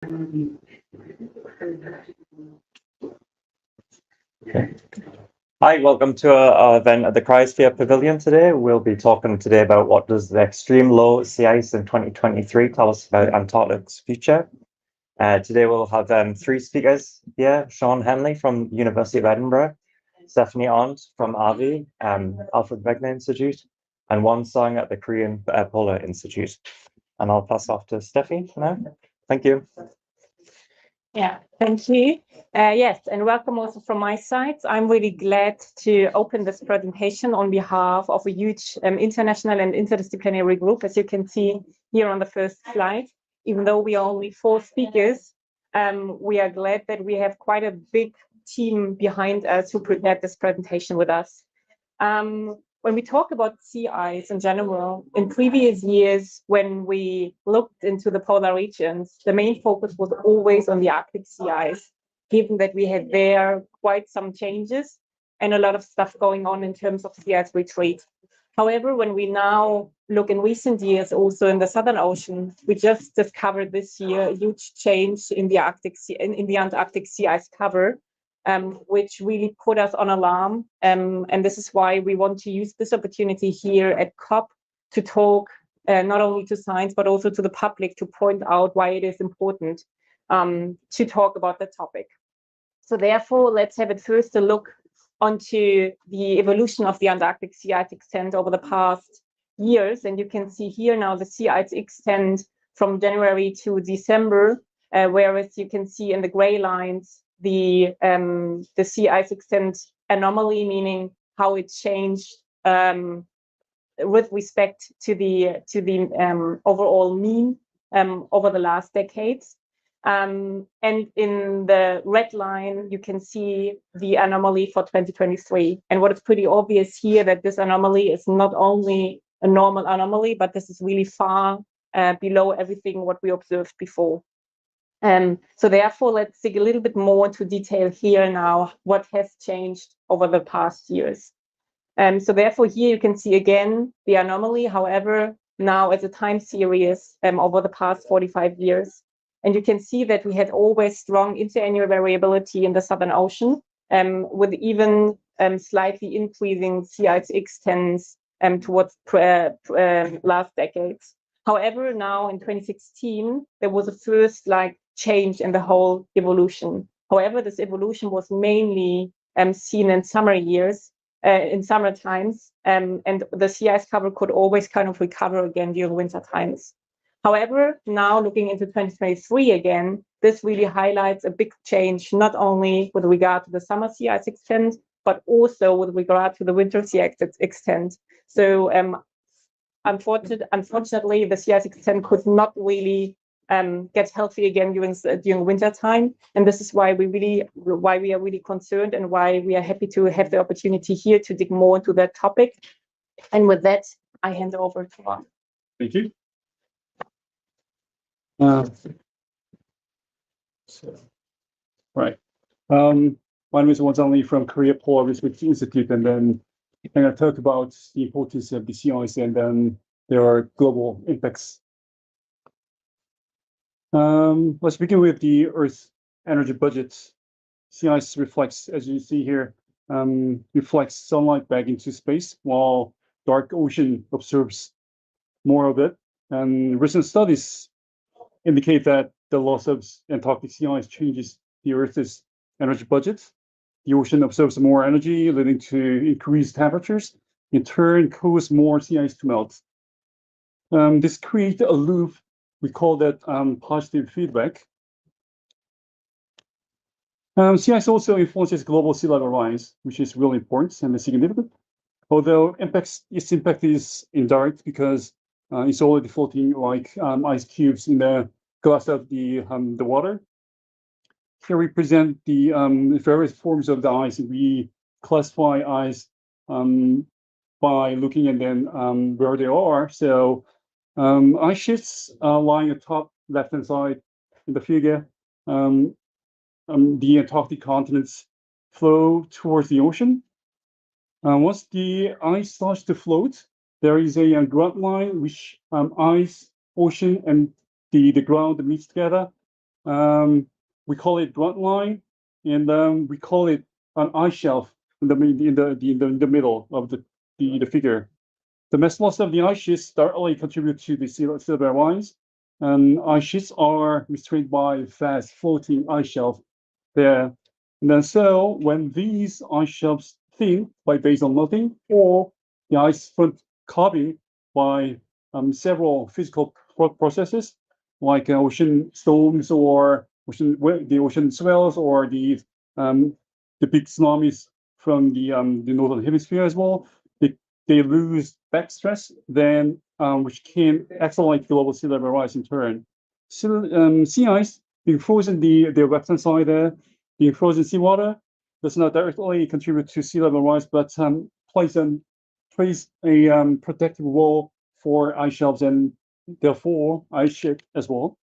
Okay. Hi, welcome to our event at the Cryosphere Pavilion today. We'll be talking today about what does the extreme low sea ice in 2023 tell us about Antarctic's future. Today we'll have three speakers here: Sean Henley from University of Edinburgh, Stephanie Arndt from AVI, Alfred Wegener Institute, and Won Sung at the Korean Polar Institute. And I'll pass off to Steffi now. Thank you. Yeah, thank you. Yes, and welcome also from my side. I'm really glad to open this presentation on behalf of a huge international and interdisciplinary group, as you can see here on the first slide. Even though we are only 4 speakers, we are glad that we have quite a big team behind us who prepared this presentation with us. When we talk about sea ice in general, in previous years, when we looked into the polar regions, the main focus was always on the Arctic sea ice, given that we had there quite some changes and a lot of stuff going on in terms of sea ice retreat. However, when we now look in recent years, also in the Southern Ocean, we just discovered this year a huge change in the Antarctic sea ice cover, which really put us on alarm. And this is why we want to use this opportunity here at COP to talk not only to science, but also to the public to point out why it is important to talk about the topic. So therefore, let's have at first a look onto the evolution of the Antarctic sea ice extent over the past years. And you can see here now the sea ice extent from January to December, whereas you can see in the gray lines the sea ice extent anomaly, meaning how it changed with respect to the overall mean over the last decades. And in the red line, you can see the anomaly for 2023. And what is pretty obvious here that this anomaly is not only a normal anomaly, but this is really far below everything what we observed before. So therefore, let's dig a little bit more into detail here now, what has changed over the past years. So therefore, here you can see again the anomaly, however, now as a time series over the past 45 years. And you can see that we had always strong interannual variability in the Southern Ocean, with even slightly increasing sea ice extents towards last decades. However, now in 2016, there was a first change in the whole evolution. However, this evolution was mainly seen in summer years, in summer times, and the sea ice cover could always kind of recover again during winter times. However, now looking into 2023 again, this really highlights a big change, not only with regard to the summer sea ice extent, but also with regard to the winter sea ice extent. So unfortunately, the sea ice extent could not really get healthy again during winter time, and this is why we are really concerned and why we are happy to have the opportunity here to dig more into that topic. And with that, I hand over to Ron. Thank you. Right. My name is Won Sung from Korea Polar Research Institute, and then I'm going to talk about the importance of the sea ice and then there are global impacts. Let's begin with the Earth's energy budget. Sea ice reflects, as you see here, reflects sunlight back into space, while dark ocean absorbs more of it. And recent studies indicate that the loss of Antarctic sea ice changes the Earth's energy budget. The ocean absorbs more energy, leading to increased temperatures, in turn cause more sea ice to melt. This creates a loop. We call that positive feedback. Sea ice also influences global sea level rise, which is really important and significant. Although its impact is indirect because it's already floating like ice cubes in the glass of the water. Here we present the various forms of the ice. We classify ice by looking at them where they are. So ice sheets lying at top left-hand side in the figure. The Antarctic continents flow towards the ocean. Once the ice starts to float, there is a ground line which ice, ocean, and the ground meets together. We call it grunt line, and we call it an ice shelf in the middle of the figure. The mass loss of the ice sheets directly contribute to the sea level rise, and ice sheets are restrained by fast floating ice shelf there. And then so when these ice shelves thin by based on melting, or the ice front calving by several physical processes like ocean storms or the ocean swells or the big tsunamis from the northern hemisphere as well, they lose back stress, then which can accelerate global sea level rise in turn. So sea ice being frozen the western side there, being frozen seawater does not directly contribute to sea level rise, but plays a protective role for ice shelves and therefore ice sheet as well.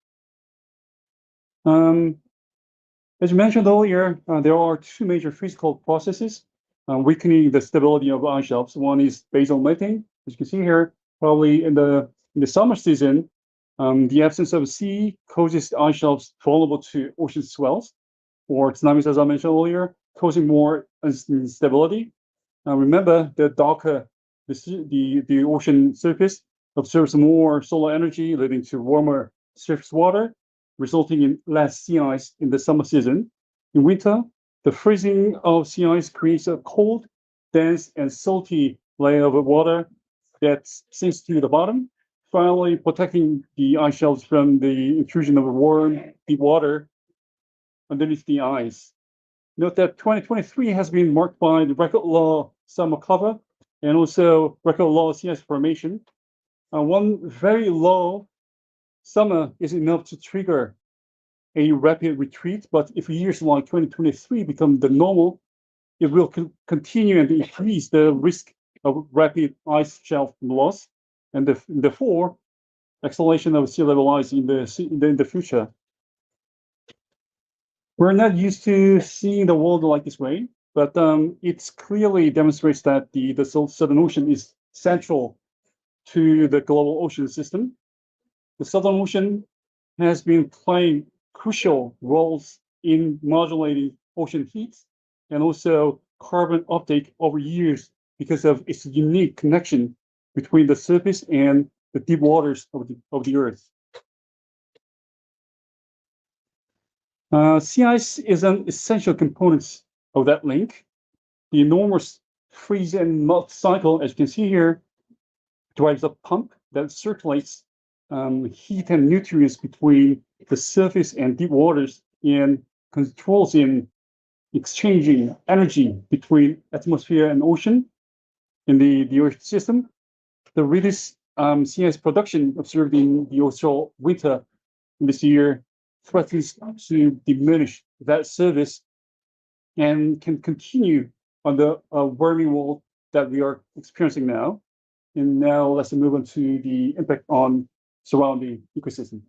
As mentioned earlier, there are two major physical processes weakening the stability of ice shelves. One is basal melting, as you can see here. Probably in the summer season, the absence of sea causes ice shelves vulnerable to ocean swells or tsunamis, as I mentioned earlier, causing more instability. Remember, the darker the ocean surface absorbs more solar energy, leading to warmer surface water, resulting in less sea ice in the summer season. In winter, the freezing of sea ice creates a cold, dense, and salty layer of water that sinks to the bottom, finally protecting the ice shelves from the intrusion of warm, deep water underneath the ice. Note that 2023 has been marked by the record low summer cover and also record low sea ice formation. One very low summer is enough to trigger a rapid retreat, but if years like 2023 become the normal, it will continue and increase the risk of rapid ice shelf loss and therefore acceleration of sea level rise in the future. We're not used to seeing the world like this way, but it clearly demonstrates that the Southern Ocean is central to the global ocean system. The Southern Ocean has been playing crucial roles in modulating ocean heat and also carbon uptake over years because of its unique connection between the surface and the deep waters of the Earth. Sea ice is an essential component of that link. The enormous freeze and melt cycle, as you can see here, drives a pump that circulates heat and nutrients between the surface and deep waters and controls in exchanging energy between atmosphere and ocean in the Earth system. The reduced sea ice production observed in the Austral winter this year threatens to diminish that service and can continue on the warming world that we are experiencing now. And now let's move on to the impact on surrounding ecosystem.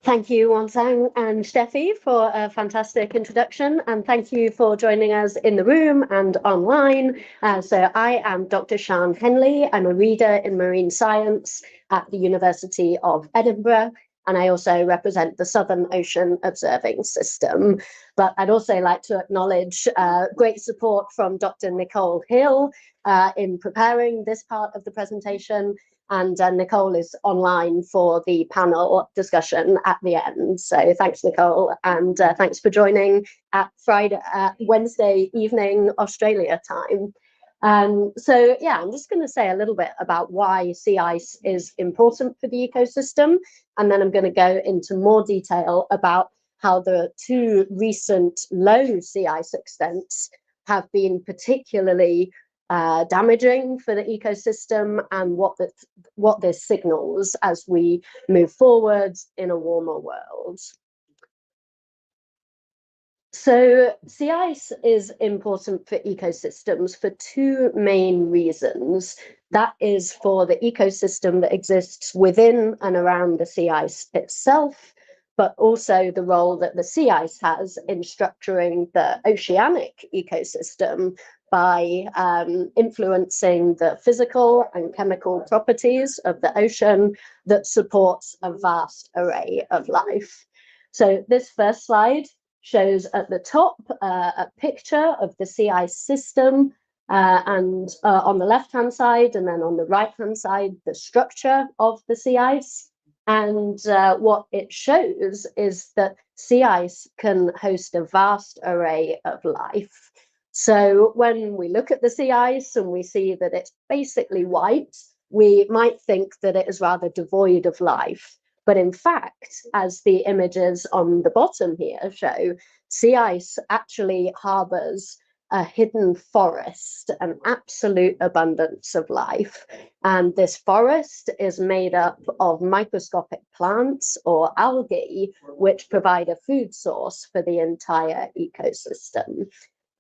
Thank you, Wansang and Steffi, for a fantastic introduction, and thank you for joining us in the room and online. So I am Dr. Sian Henley. I'm a reader in marine science at the University of Edinburgh, and I also represent the Southern Ocean Observing System. But I'd also like to acknowledge great support from Dr. Nicole Hill in preparing this part of the presentation. And Nicole is online for the panel discussion at the end. So thanks, Nicole, and thanks for joining at Wednesday evening Australia time. So yeah, I'm just going to say a little bit about why sea ice is important for the ecosystem, and then I'm going to go into more detail about how the two recent low sea ice extents have been particularly damaging for the ecosystem and what this signals as we move forward in a warmer world. So sea ice is important for ecosystems for two main reasons. That is for the ecosystem that exists within and around the sea ice itself, but also the role that the sea ice has in structuring the oceanic ecosystem by influencing the physical and chemical properties of the ocean that supports a vast array of life. So this first slide shows at the top a picture of the sea ice system, and on the left-hand side, and then on the right-hand side, the structure of the sea ice. And what it shows is that sea ice can host a vast array of life. So when we look at the sea ice and we see that it's basically white, we might think that it is rather devoid of life. But in fact, as the images on the bottom here show, sea ice actually harbors a hidden forest, an absolute abundance of life. And this forest is made up of microscopic plants or algae, which provide a food source for the entire ecosystem.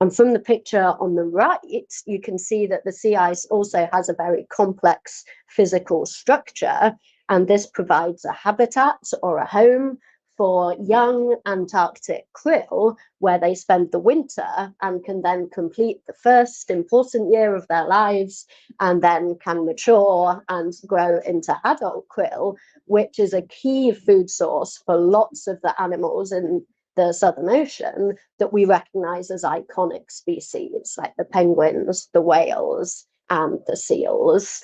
And from the picture on the right, you can see that the sea ice also has a very complex physical structure, and this provides a habitat or a home for young Antarctic krill, where they spend the winter and can then complete the first important year of their lives, and then can mature and grow into adult krill, which is a key food source for lots of the animals in the Southern Ocean that we recognize as iconic species, like the penguins, the whales, and the seals.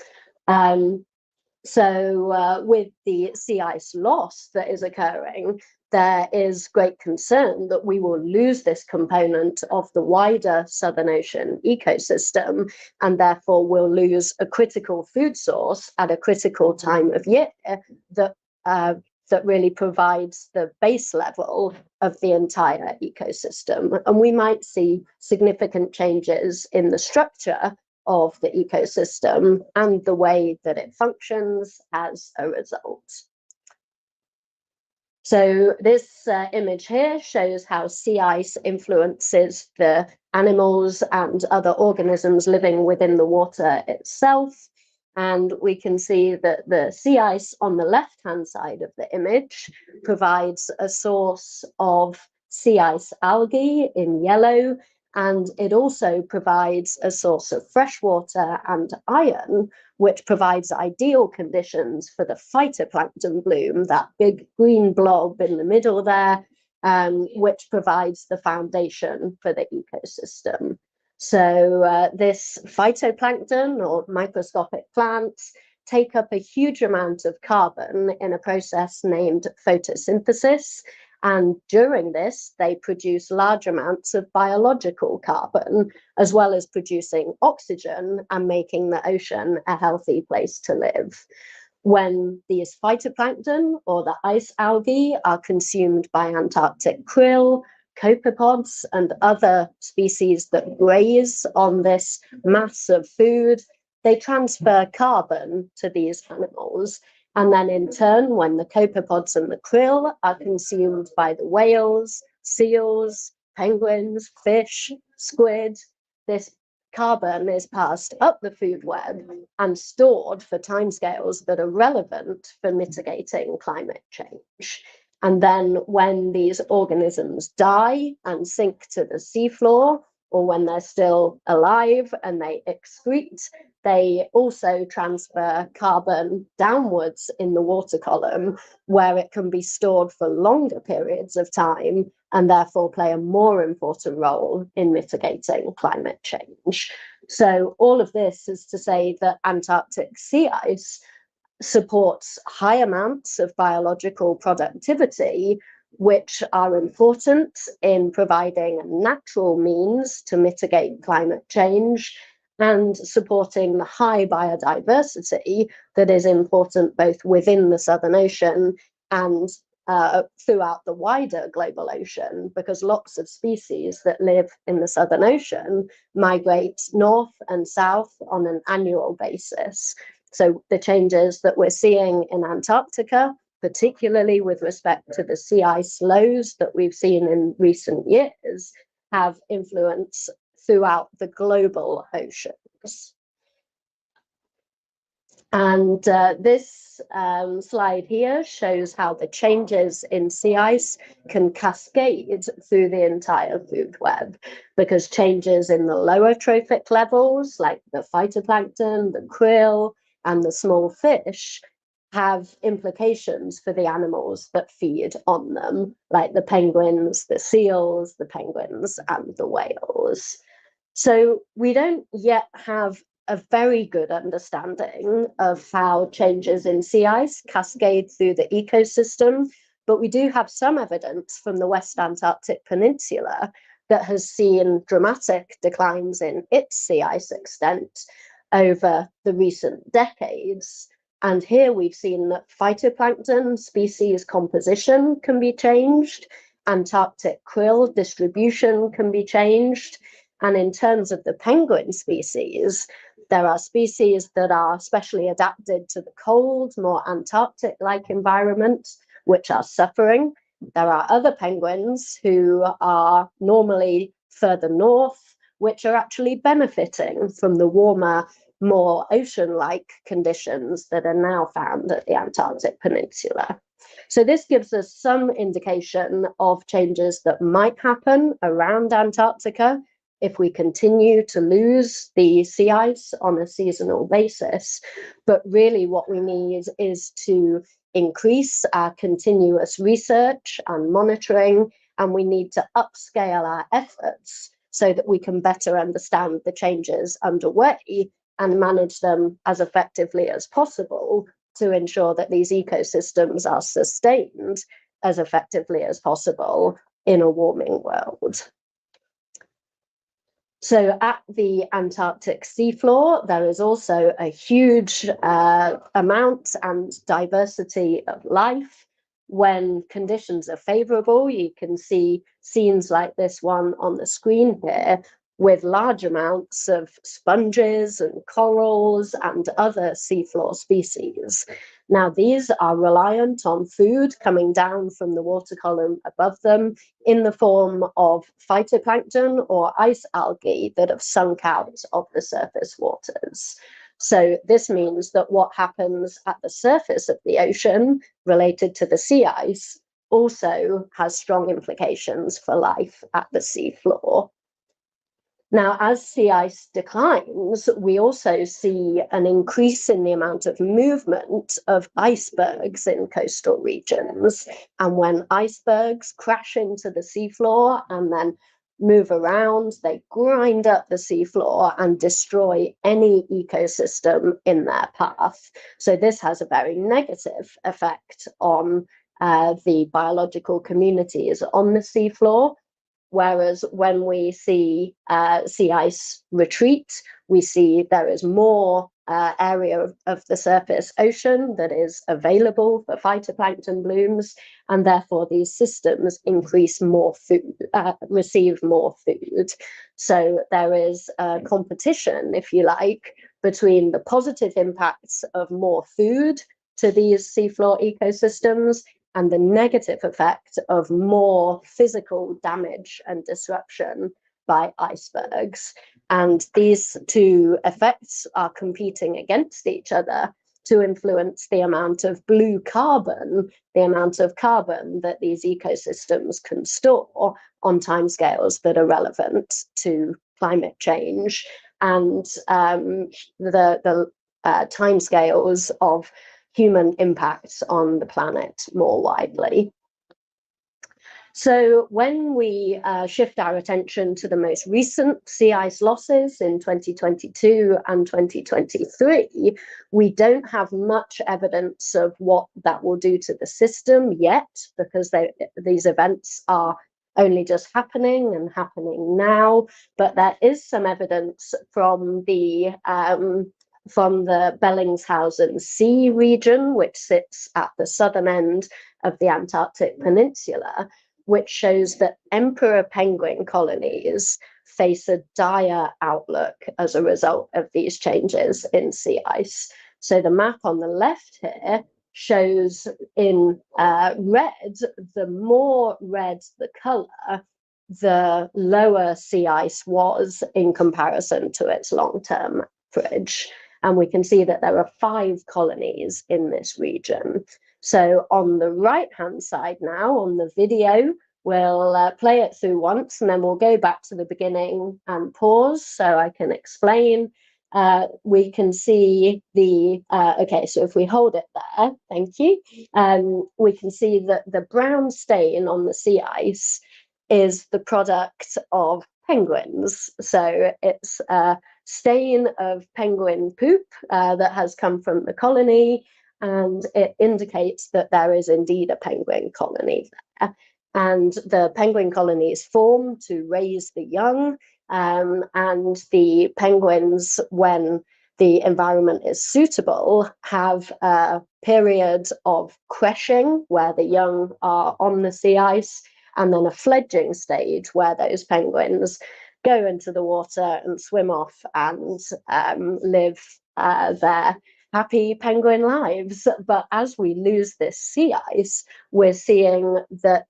So with the sea ice loss that is occurring, there is great concern that we will lose this component of the wider Southern Ocean ecosystem, and therefore will lose a critical food source at a critical time of year that really provides the base level of the entire ecosystem. And we might see significant changes in the structure of the ecosystem and the way that it functions as a result. So this image here shows how sea ice influences the animals and other organisms living within the water itself. And we can see that the sea ice on the left-hand side of the image provides a source of sea ice algae in yellow, and it also provides a source of fresh water and iron, which provides ideal conditions for the phytoplankton bloom, that big green blob in the middle there, which provides the foundation for the ecosystem. So this phytoplankton, or microscopic plants, take up a huge amount of carbon in a process named photosynthesis. And during this, they produce large amounts of biological carbon, as well as producing oxygen and making the ocean a healthy place to live. When these phytoplankton, or the ice algae, are consumed by Antarctic krill, copepods, and other species that graze on this mass of food, they transfer carbon to these animals. And then in turn, when the copepods and the krill are consumed by the whales, seals, penguins, fish, squid, this carbon is passed up the food web and stored for timescales that are relevant for mitigating climate change. And then when these organisms die and sink to the seafloor, or when they're still alive and they excrete, they also transfer carbon downwards in the water column, where it can be stored for longer periods of time and therefore play a more important role in mitigating climate change. So all of this is to say that Antarctic sea ice supports high amounts of biological productivity, which are important in providing a natural means to mitigate climate change and supporting the high biodiversity that is important both within the Southern Ocean and throughout the wider global ocean, because lots of species that live in the Southern Ocean migrate north and south on an annual basis. So the changes that we're seeing in Antarctica, particularly with respect to the sea ice lows that we've seen in recent years, have influence throughout the global oceans. And this slide here shows how the changes in sea ice can cascade through the entire food web, because changes in the lower trophic levels, like the phytoplankton, the krill, and the small fish, have implications for the animals that feed on them, like the penguins, the seals, the penguins, and the whales. So we don't yet have a very good understanding of how changes in sea ice cascade through the ecosystem, but we do have some evidence from the West Antarctic Peninsula that has seen dramatic declines in its sea ice extent over the recent decades. And here we've seen that phytoplankton species composition can be changed, Antarctic krill distribution can be changed, and in terms of the penguin species, there are species that are specially adapted to the cold, more Antarctic-like environment, which are suffering. There are other penguins who are normally further north, which are actually benefiting from the warmer, more ocean-like conditions that are now found at the Antarctic Peninsula. So this gives us some indication of changes that might happen around Antarctica if we continue to lose the sea ice on a seasonal basis. But really what we need is to increase our continuous research and monitoring, and we need to upscale our efforts so that we can better understand the changes underway and manage them as effectively as possible to ensure that these ecosystems are sustained as effectively as possible in a warming world. So at the Antarctic seafloor, there is also a huge amount and diversity of life. When conditions are favorable, you can see scenes like this one on the screen here, with large amounts of sponges and corals and other seafloor species. Now, these are reliant on food coming down from the water column above them in the form of phytoplankton or ice algae that have sunk out of the surface waters. So this means that what happens at the surface of the ocean related to the sea ice also has strong implications for life at the seafloor. Now, as sea ice declines, we also see an increase in the amount of movement of icebergs in coastal regions. And when icebergs crash into the seafloor and then move around, they grind up the seafloor and destroy any ecosystem in their path. So this has a very negative effect on the biological communities on the seafloor. Whereas when we see sea ice retreat, we see there is more area of the surface ocean that is available for phytoplankton blooms, and therefore these systems increase more food, receive more food. So there is a competition, if you like, between the positive impacts of more food to these seafloor ecosystems and the negative effect of more physical damage and disruption by icebergs. And these two effects are competing against each other to influence the amount of blue carbon, the amount of carbon that these ecosystems can store on timescales that are relevant to climate change, and the timescales of human impacts on the planet more widely. So when we shift our attention to the most recent sea ice losses in 2022 and 2023, we don't have much evidence of what that will do to the system yet, because these events are only just happening and happening now. But there is some evidence from the Bellingshausen Sea region, which sits at the southern end of the Antarctic Peninsula, which shows that emperor penguin colonies face a dire outlook as a result of these changes in sea ice. So the map on the left here shows in red, the more red the color, the lower sea ice was in comparison to its long-term average. And we can see that there are 5 colonies in this region. So on the right-hand side now, on the video, we'll play it through once, and then we'll go back to the beginning and pause so I can explain. We can see the, okay, so if we hold it there, thank you, we can see that the brown stain on the sea ice is the product of penguins. So it's a stain of penguin poop that has come from the colony, and it indicates that there is indeed a penguin colony there. And the penguin colonies form to raise the young, and the penguins, when the environment is suitable, have a period of crashing where the young are on the sea ice, and then a fledging stage where those penguins go into the water and swim off and live their happy penguin lives. But as we lose this sea ice, we're seeing that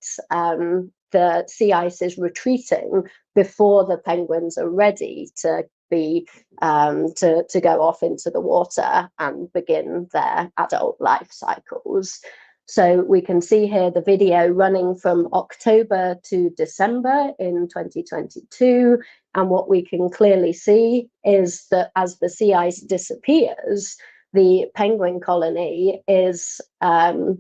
the sea ice is retreating before the penguins are ready to be to go off into the water and begin their adult life cycles. So we can see here the video running from October to December in 2022. And what we can clearly see is that as the sea ice disappears, the penguin colony is, the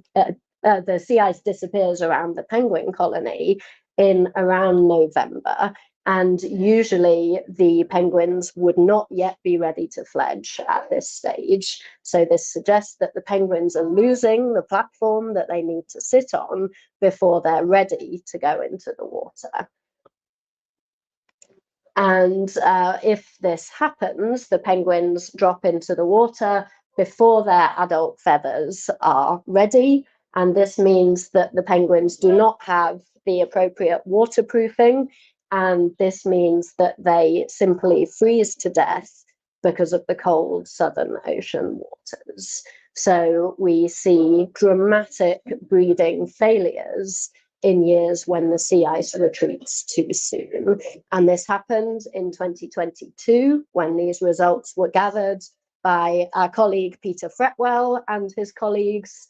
sea ice disappears around the penguin colony in around November. And usually the penguins would not yet be ready to fledge at this stage. So this suggests that the penguins are losing the platform that they need to sit on before they're ready to go into the water. And if this happens, the penguins drop into the water before their adult feathers are ready. And this means that the penguins do not have the appropriate waterproofing. And this means that they simply freeze to death because of the cold Southern Ocean waters. So we see dramatic breeding failures in years when the sea ice retreats too soon. And this happened in 2022 when these results were gathered by our colleague Peter Fretwell and his colleagues.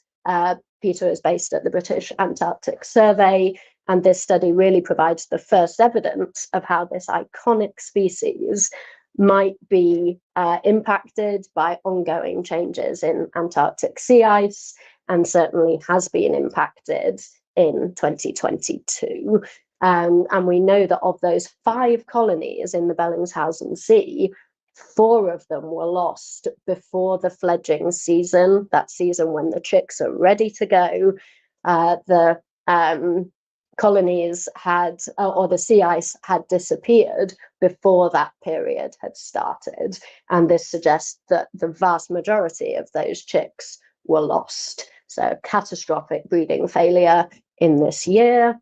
Peter is based at the British Antarctic Survey, and this study really provides the first evidence of how this iconic species might be impacted by ongoing changes in Antarctic sea ice, and certainly has been impacted in 2022. And we know that of those 5 colonies in the Bellingshausen Sea, 4 of them were lost before the fledging season, that season when the chicks are ready to go. The colonies had, or the sea ice had disappeared before that period had started. And this suggests that the vast majority of those chicks were lost. So catastrophic breeding failure in this year.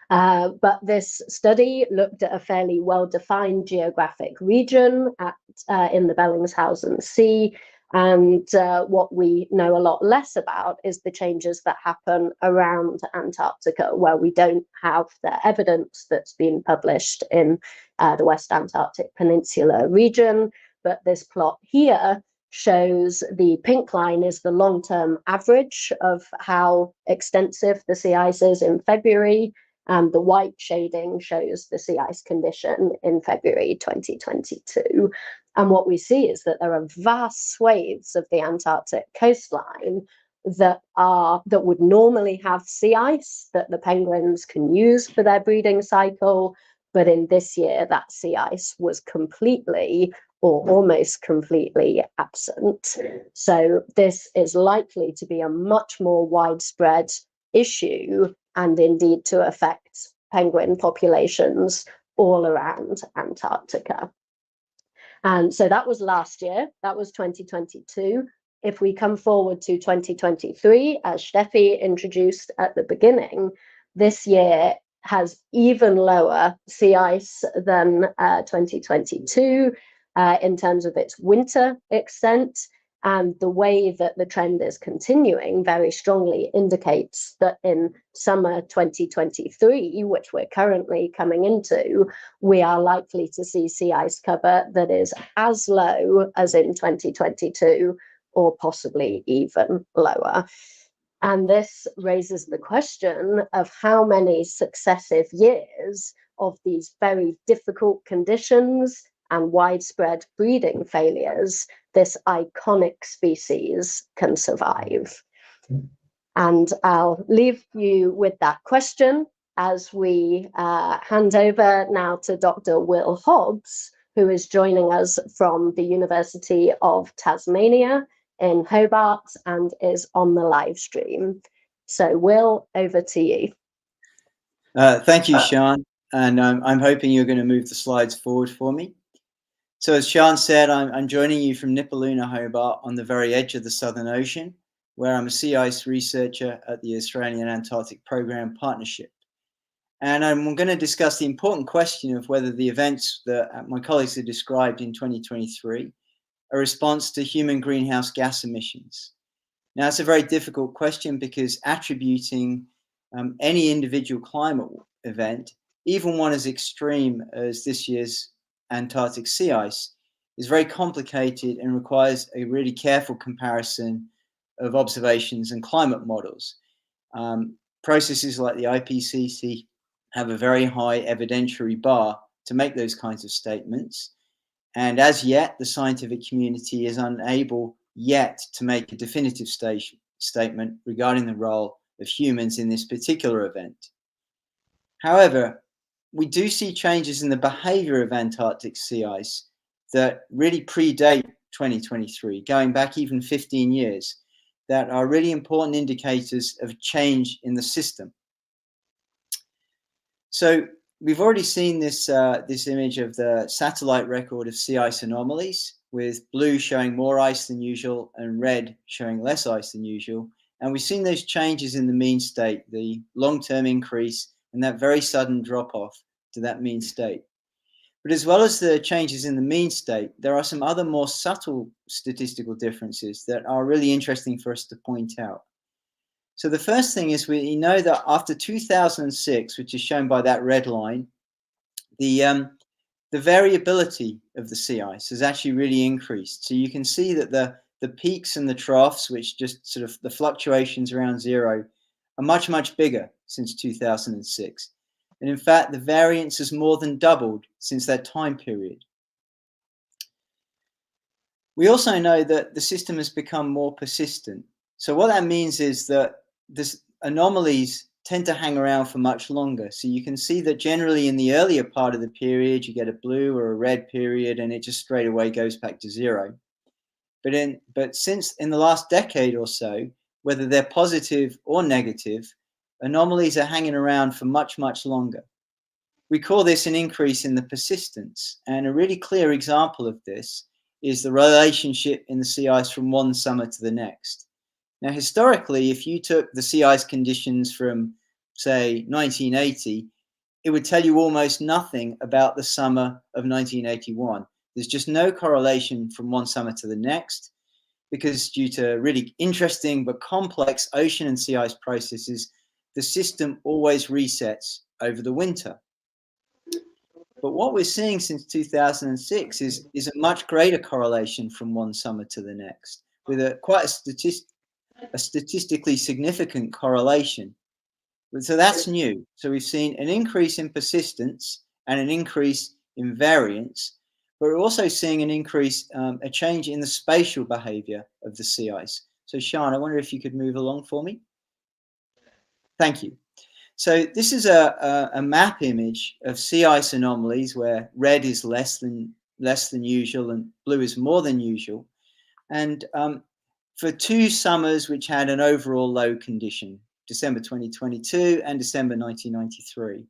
But this study looked at a fairly well-defined geographic region in the Bellingshausen Sea. And what we know a lot less about is the changes that happen around Antarctica, where we don't have the evidence that's been published in the West Antarctic Peninsula region. But this plot here shows the pink line is the long-term average of how extensive the sea ice is in February. And the white shading shows the sea ice condition in February 2022. And what we see is that there are vast swathes of the Antarctic coastline that would normally have sea ice that the penguins can use for their breeding cycle. But in this year, that sea ice was completely or almost completely absent. So this is likely to be a much more widespread issue, and indeed to affect penguin populations all around Antarctica. And so that was last year, that was 2022. If we come forward to 2023, as Steffi introduced at the beginning, this year has even lower sea ice than 2022 in terms of its winter extent. And the way that the trend is continuing very strongly indicates that in summer 2023, which we're currently coming into, we are likely to see sea ice cover that is as low as in 2022, or possibly even lower. And this raises the question of how many successive years of these very difficult conditions and widespread breeding failures this iconic species can survive. And I'll leave you with that question as we hand over now to Dr. Will Hobbs, who is joining us from the University of Tasmania in Hobart and is on the live stream. So Will, over to you. Thank you, Sian. And I'm hoping you're going to move the slides forward for me. So as Sian said, I'm joining you from Nipaluna, Hobart, on the very edge of the Southern Ocean, where I'm a sea ice researcher at the Australian Antarctic Program Partnership. And I'm going to discuss the important question of whether the events that my colleagues have described in 2023 are a response to human greenhouse gas emissions. Now, it's a very difficult question because attributing any individual climate event, even one as extreme as this year's Antarctic sea ice, is very complicated and requires a really careful comparison of observations and climate models. Processes like the IPCC have a very high evidentiary bar to make those kinds of statements. And as yet, the scientific community is unable yet to make a definitive statement regarding the role of humans in this particular event. However, we do see changes in the behavior of Antarctic sea ice that really predate 2023, going back even 15 years, that are really important indicators of change in the system. So we've already seen this, this image of the satellite record of sea ice anomalies, with blue showing more ice than usual and red showing less ice than usual. And we've seen those changes in the mean state, the long-term increase and that very sudden drop-off to that mean state. But as well as the changes in the mean state, there are some other more subtle statistical differences that are really interesting for us to point out. So the first thing is we know that after 2006, which is shown by that red line, the variability of the sea ice has actually really increased. So you can see that the peaks and the troughs, which just sort of the fluctuations around zero, are much, much bigger since 2006. And in fact, the variance has more than doubled since that time period. We also know that the system has become more persistent. So what that means is that this anomalies tend to hang around for much longer. So you can see that generally in the earlier part of the period, you get a blue or a red period and it just straight away goes back to zero. But since in the last decade or so, whether they're positive or negative, anomalies are hanging around for much, much longer. We call this an increase in the persistence. And a really clear example of this is the relationship in the sea ice from one summer to the next. Now, historically, if you took the sea ice conditions from, say, 1980, it would tell you almost nothing about the summer of 1981. There's just no correlation from one summer to the next, because due to really interesting but complex ocean and sea ice processes, the system always resets over the winter. But what we're seeing since 2006 is a much greater correlation from one summer to the next, with quite a statistically significant correlation. So that's new. So we've seen an increase in persistence and an increase in variance, but we're also seeing an increase, a change in the spatial behavior of the sea ice. So Sian, I wonder if you could move along for me. Thank you. So this is a map image of sea ice anomalies where red is less than usual and blue is more than usual. And for two summers which had an overall low condition, December 2022 and December 1993.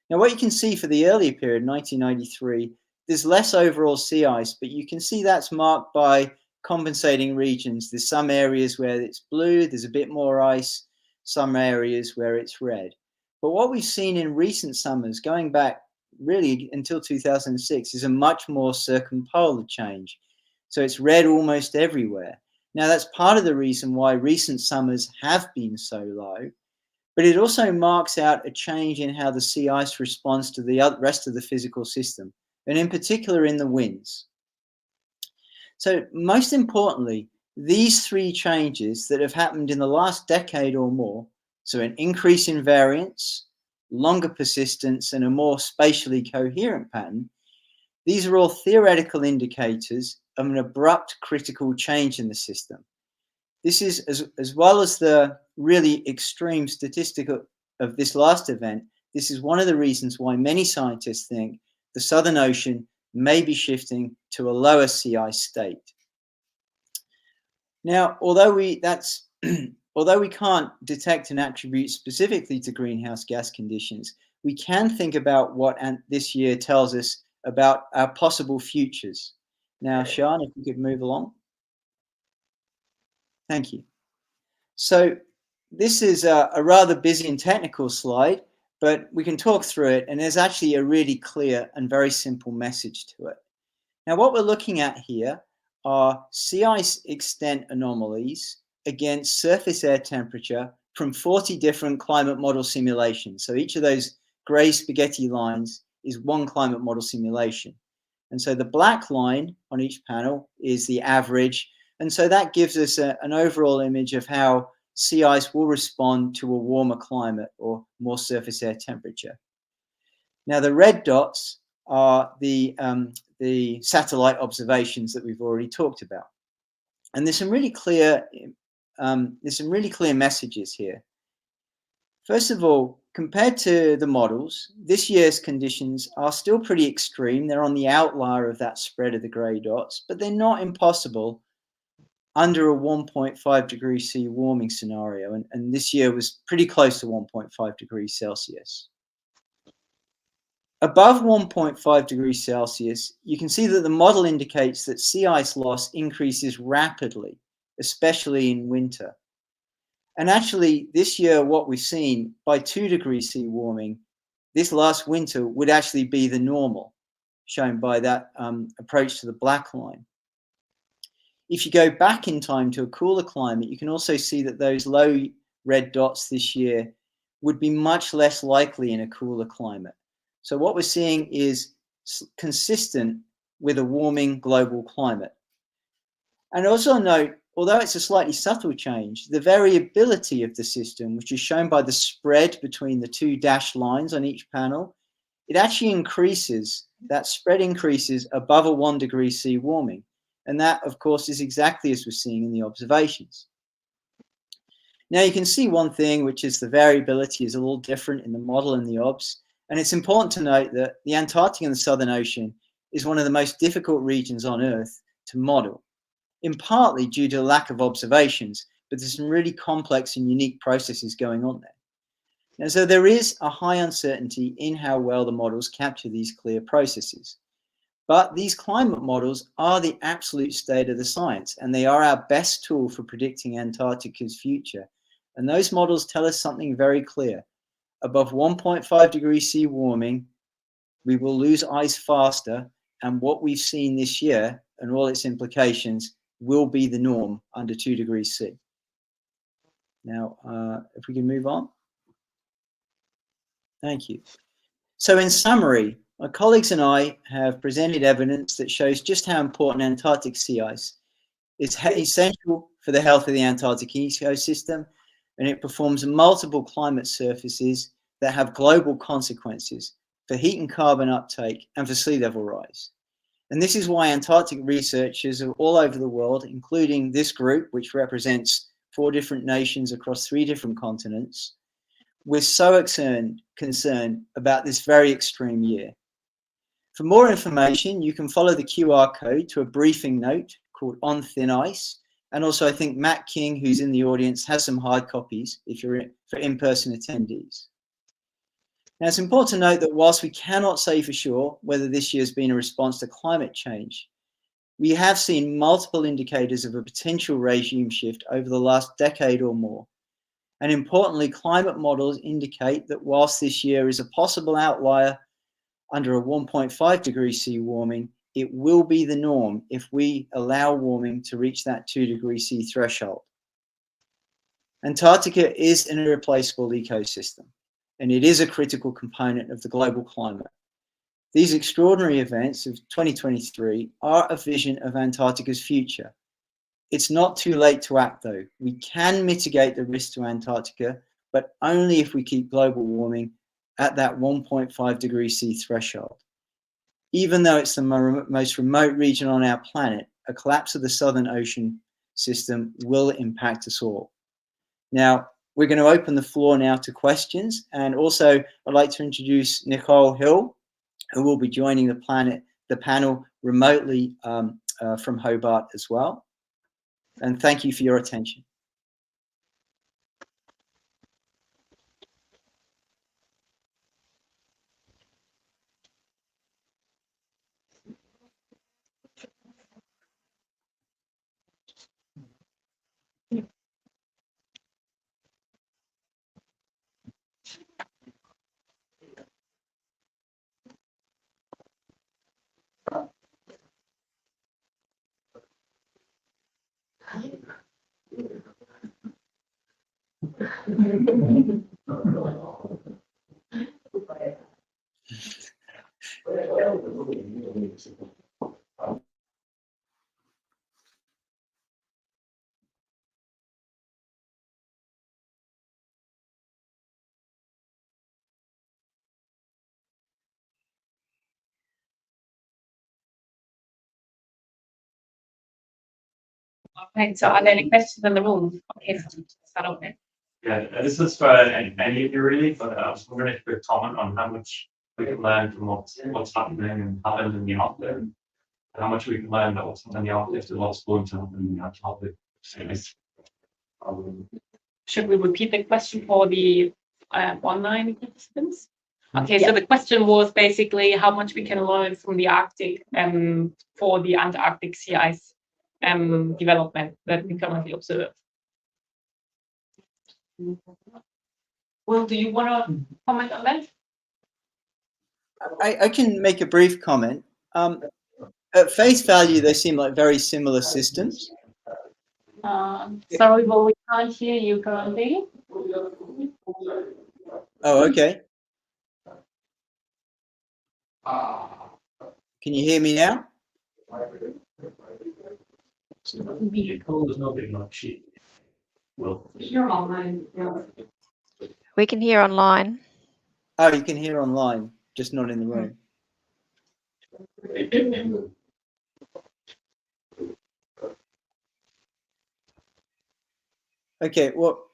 Now what you can see for the earlier period, 1993, there's less overall sea ice, but you can see that's marked by compensating regions. There's some areas where it's blue, there's a bit more ice, some areas where it's red. But what we've seen in recent summers, going back really until 2006, is a much more circumpolar change. So it's red almost everywhere. Now, that's part of the reason why recent summers have been so low, but it also marks out a change in how the sea ice responds to the rest of the physical system, and in particular in the winds. So most importantly, these three changes that have happened in the last decade or more, so an increase in variance, longer persistence, and a more spatially coherent pattern, these are all theoretical indicators of an abrupt critical change in the system. This is, as well as the really extreme statistic of this last event, this is one of the reasons why many scientists think the Southern Ocean may be shifting to a lower sea ice state. Now, although we can't detect an attribute specifically to greenhouse gas conditions, we can think about what this year tells us about our possible futures. Now, Sian, if you could move along. Thank you. So this is a rather busy and technical slide, but we can talk through it, and there's actually a really clear and very simple message to it. Now, what we're looking at here are sea ice extent anomalies against surface air temperature from 40 different climate model simulations. So each of those gray spaghetti lines is one climate model simulation. And so the black line on each panel is the average. And so that gives us an overall image of how sea ice will respond to a warmer climate or more surface air temperature. Now, the red dots are the satellite observations that we've already talked about. And there's some really clear messages here. First of all, compared to the models, this year's conditions are still pretty extreme. They're on the outlier of that spread of the grey dots, but they're not impossible under a 1.5 degrees C warming scenario. And this year was pretty close to 1.5 degrees Celsius. Above 1.5 degrees Celsius, you can see that the model indicates that sea ice loss increases rapidly, especially in winter. And actually, this year, what we've seen by 2 degrees C warming, this last winter would actually be the normal, shown by that approach to the black line. If you go back in time to a cooler climate, you can also see that those low red dots this year would be much less likely in a cooler climate. So what we're seeing is consistent with a warming global climate. And also note, although it's a slightly subtle change, the variability of the system, which is shown by the spread between the two dashed lines on each panel, it actually increases, that spread increases above a 1 degree C warming. And that, of course, is exactly as we're seeing in the observations. Now you can see one thing, which is the variability is a little different in the model and the obs. And it's important to note that the Antarctic and the Southern Ocean is one of the most difficult regions on Earth to model, in partly due to a lack of observations, but there's some really complex and unique processes going on there. And so there is a high uncertainty in how well the models capture these clear processes. But these climate models are the absolute state of the science, and they are our best tool for predicting Antarctica's future. And those models tell us something very clear. Above 1.5 degrees C warming, we will lose ice faster, and what we've seen this year and all its implications will be the norm under 2 degrees C. Now, if we can move on. Thank you. So in summary, my colleagues and I have presented evidence that shows just how important Antarctic sea ice is essential for the health of the Antarctic ecosystem, and it performs multiple climate surfaces that have global consequences for heat and carbon uptake and for sea level rise. And this is why Antarctic researchers all over the world, including this group, which represents 4 different nations across 3 different continents, we're so concerned about this very extreme year. For more information, you can follow the QR code to a briefing note called On Thin Ice. And also, I think Matt King, who's in the audience, has some hard copies if you're for in-person attendees. Now, it's important to note that whilst we cannot say for sure whether this year has been a response to climate change, we have seen multiple indicators of a potential regime shift over the last decade or more. And importantly, climate models indicate that whilst this year is a possible outlier under a 1.5 degree C warming, it will be the norm if we allow warming to reach that 2°C threshold. Antarctica is an irreplaceable ecosystem, and it is a critical component of the global climate. These extraordinary events of 2023 are a vision of Antarctica's future. It's not too late to act, though. We can mitigate the risk to Antarctica, but only if we keep global warming at that 1.5°C threshold. Even though it's the most remote region on our planet, a collapse of the Southern Ocean system will impact us all. Now, we're going to open the floor now to questions. And also, I'd like to introduce Nicole Hill, who will be joining the panel remotely from Hobart as well. And thank you for your attention. Okay, so are there any questions in the room? Okay, so start off then. Yeah, this is for any of you really, but I was wondering if you could comment on how much we can learn from what's happening and happened in the Arctic, and how much we can learn about what's happening in the Arctic and what's going to happen in the Antarctic. Should we repeat the question for the online participants? Okay, so the question was basically how much we can learn from the Arctic for the Antarctic sea ice development that we currently observe. Will, do you want to comment on that? I can make a brief comment. At face value, they seem like very similar systems. Sorry, Will, we can't hear you currently. Oh, okay. Can you hear me now? You're online. We can hear online. Oh, you can hear online, just not in the room. Okay, well,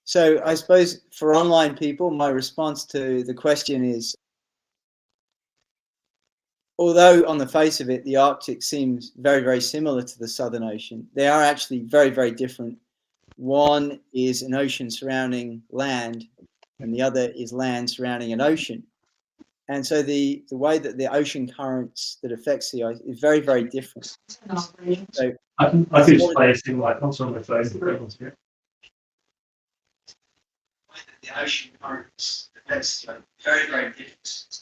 so I suppose for online people, my response to the question is, although on the face of it, the Arctic seems very, very similar to the Southern Ocean, they are actually very, very different. One is an ocean surrounding land, and the other is land surrounding an ocean. And so the way that the ocean currents that affects the ice is very, very different. So I can just play a thing like also on my phone. the ocean currents affects very, very different.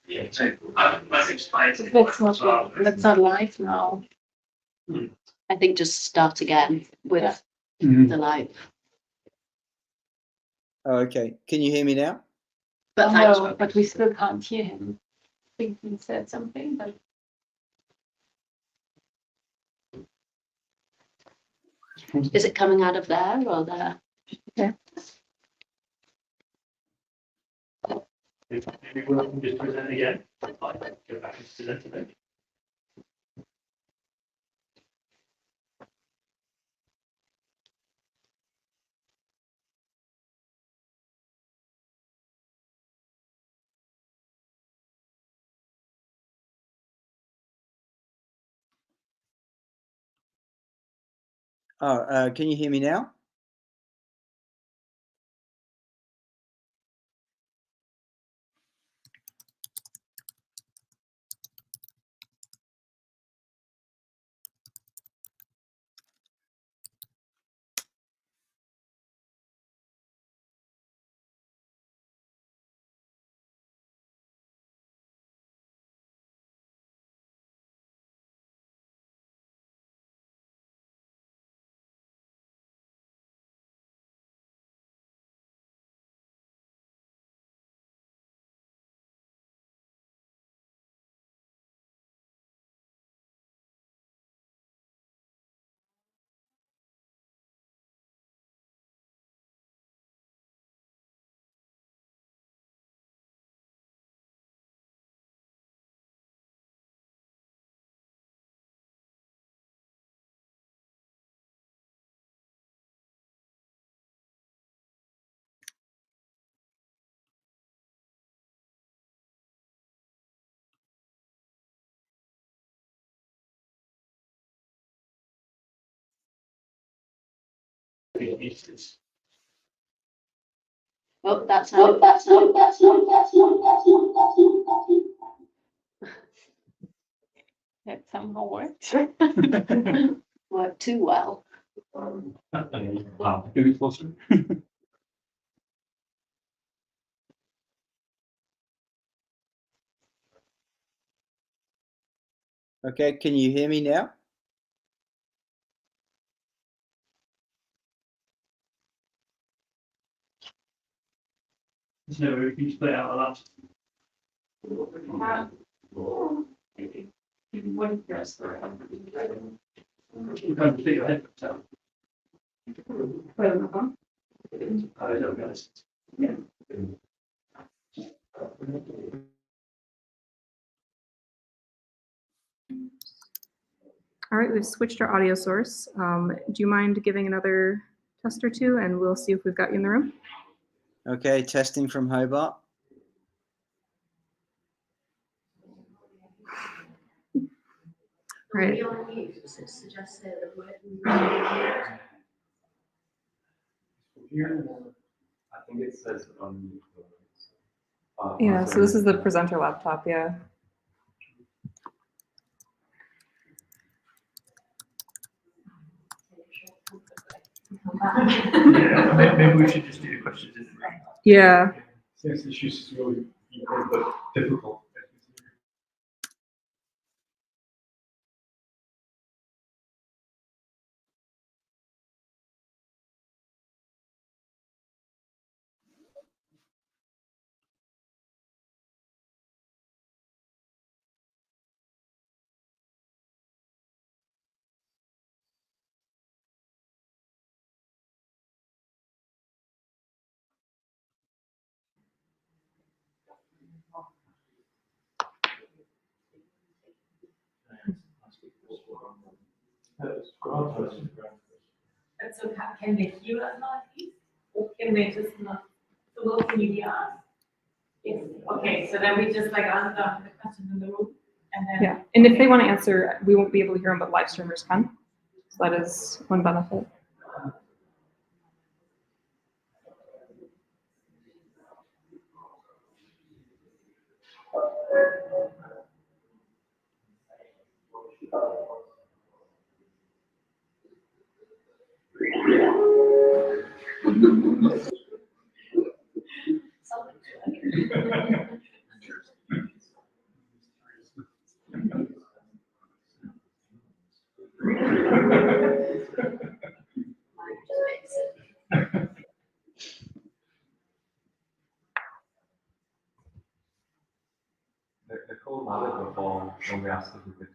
Yeah, so I can explain. That's not live now. I think just start again with Mhm. the live. Oh, okay. Can you hear me now? But No, but we still can't hear him. I think he said something, but is it coming out of there or there? Maybe we'll just present again. Go back and present it. Oh, can you hear me now? Oh, that's That somehow worked. worked too well. Wow, getting closer. Okay, can you hear me now? There's no way we can split out of that. You can't fit your head down. I don't guys. Yeah. All right, we've switched our audio source. Do you mind giving another test or two, and we'll see if we've got you in the room? Okay, testing from Hobart. Right. I think it says on. Yeah, so this is the presenter laptop, yeah. Yeah, maybe we should just do the questions. Yeah. Since the issues is really but difficult. So can they hear us now at least? Or can they just not? So what can you ask? Yes. Okay, so then we just like answer the questions in the room and then. Yeah, and if they want to answer, we won't be able to hear them, but live streamers can. So that is one benefit. The call valid before when we asked if we could.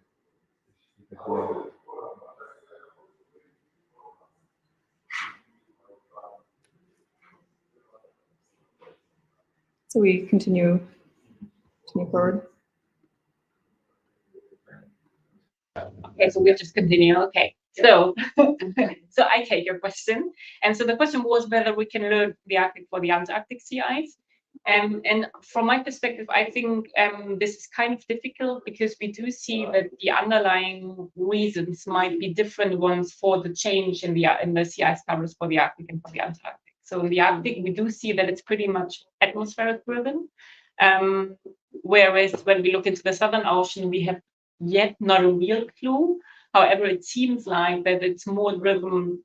So we continue forward. Okay, so we'll just continue. Okay, so so I take your question, and so the question was whether we can learn the Arctic for the Antarctic sea ice. And from my perspective, I think this is kind of difficult because we do see that the underlying reasons might be different ones for the change in the sea ice covers for the Arctic and for the Antarctic. So in the Arctic, we do see that it's pretty much atmospheric driven, whereas when we look into the Southern Ocean, we have yet not a real clue. However, it seems like that it's more driven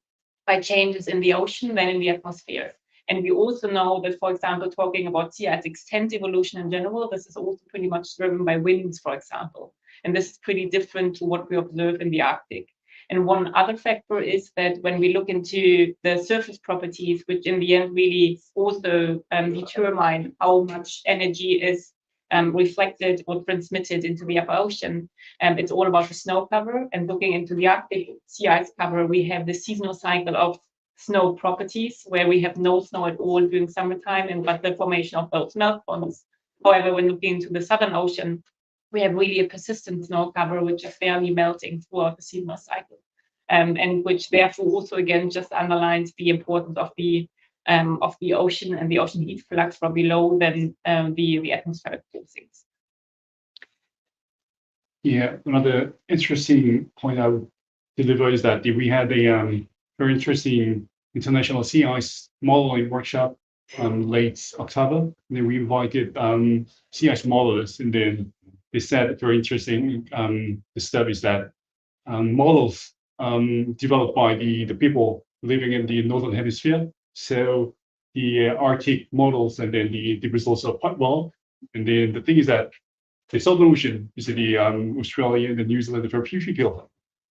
by changes in the ocean than in the atmosphere. And we also know that, for example, talking about sea ice extent evolution in general, this is also pretty much driven by winds, for example. And this is pretty different to what we observe in the Arctic. And one other factor is that when we look into the surface properties, which in the end really also determine how much energy is reflected or transmitted into the upper ocean. It's all about the snow cover. And looking into the Arctic sea ice cover, we have the seasonal cycle of snow properties where we have no snow at all during summertime, and but the formation of those melt bonds. However, when looking into the Southern Ocean, we have really a persistent snow cover which is barely melting throughout the seasonal cycle, and which therefore also again just underlines the importance of the ocean and the ocean heat flux from below than the atmospheric forcings. Yeah, another interesting point I would deliver is that we had a very interesting international sea ice modeling workshop late October. And then we invited sea ice modelers, and then they said very interesting the studies that models developed by the people living in the northern hemisphere. So the Arctic models, and then the results are quite well. And then the thing is that the Southern Ocean is the Australia and the New Zealand very few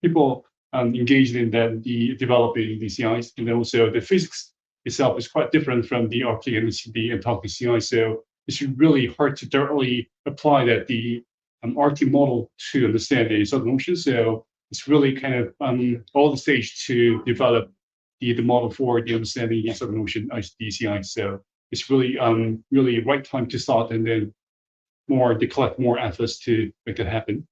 people engaged in that the developing the sea ice, and then also the physics itself is quite different from the Arctic and the Antarctic sea ice. So it's really hard to directly apply that the Arctic model to understand the Southern Ocean. So it's really kind of all the stage to develop the model for the understanding the Southern Ocean ice, the sea ice. So it's really really right time to start, and then to collect more efforts to make it happen.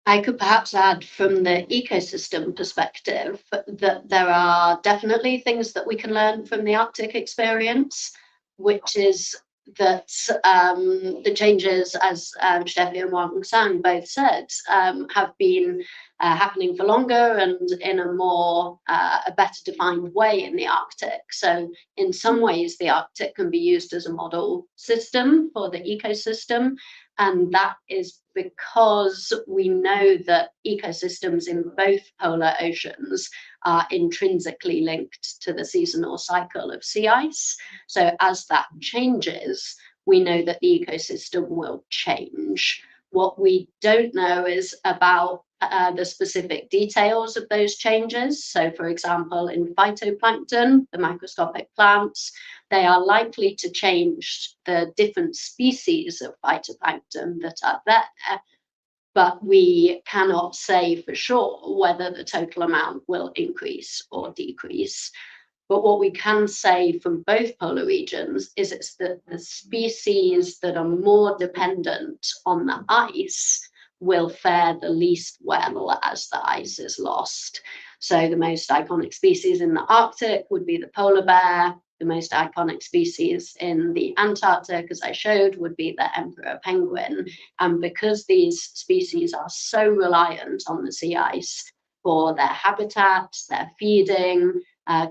I could perhaps add from the ecosystem perspective that there are definitely things that we can learn from the Arctic experience, which is that the changes, as Steffi and Wang Sang both said, have been happening for longer and in a better defined way in the Arctic. So in some ways, the Arctic can be used as a model system for the ecosystem. And that is because we know that ecosystems in both polar oceans are intrinsically linked to the seasonal cycle of sea ice. So as that changes, we know that the ecosystem will change. What we don't know is about the specific details of those changes. So for example, in phytoplankton, the microscopic plants, they are likely to change the different species of phytoplankton that are there, but we cannot say for sure whether the total amount will increase or decrease. But what we can say from both polar regions is it's that the species that are more dependent on the ice will fare the least well as the ice is lost. So the most iconic species in the Arctic would be the polar bear. The most iconic species in the Antarctic, as I showed, would be the emperor penguin. And because these species are so reliant on the sea ice for their habitat, their feeding,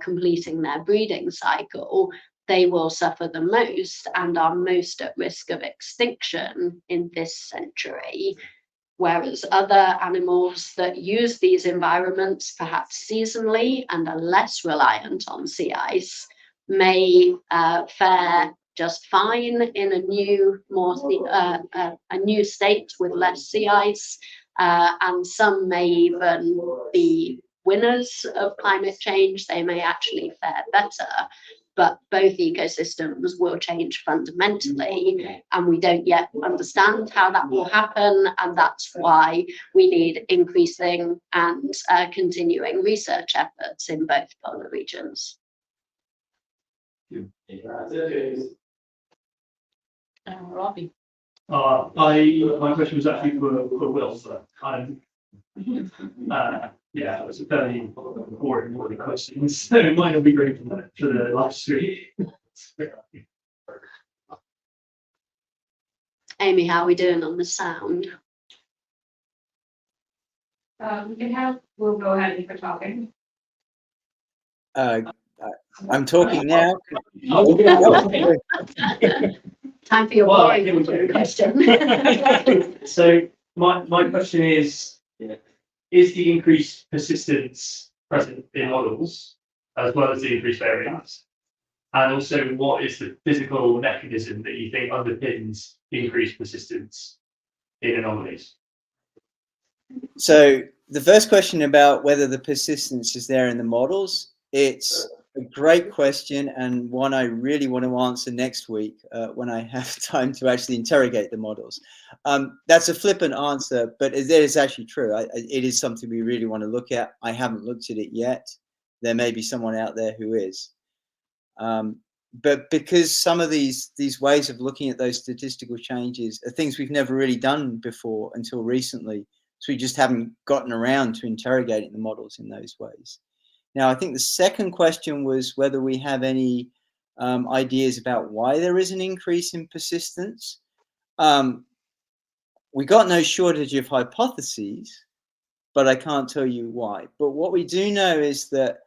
completing their breeding cycle, they will suffer the most and are most at risk of extinction in this century. Whereas other animals that use these environments, perhaps seasonally, and are less reliant on sea ice, may fare just fine in a new, new state with less sea ice, and some may even be winners of climate change. They may actually fare better. But both ecosystems will change fundamentally, and we don't yet understand how that will happen, and that's why we need increasing and continuing research efforts in both polar regions. Robbie. My question was actually for Will, so yeah, it was a fairly boring question, so it might not be great for the live stream. Amy, how are we doing on the sound? We'll go ahead and keep talking. I'm talking now. Time for your boring question. So my question is the increased persistence present in models as well as the increased variance? And also, what is the physical mechanism that you think underpins increased persistence in anomalies? So the first question about whether the persistence is there in the models, it's a great question, and one I really want to answer next week when I have time to actually interrogate the models. That's a flippant answer, but it is actually true. It is something we really want to look at. I haven't looked at it yet. There may be someone out there who is. But because some of these ways of looking at those statistical changes are things we've never really done before until recently, so we just haven't gotten around to interrogating the models in those ways. Now, I think the second question was whether we have any ideas about why there is an increase in persistence. We got no shortage of hypotheses, but I can't tell you why. But what we do know is that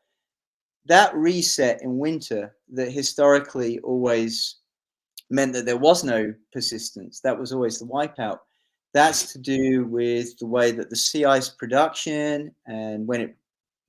that reset in winter that historically always meant that there was no persistence, that was always the wipeout. That's to do with the way that the sea ice production, and when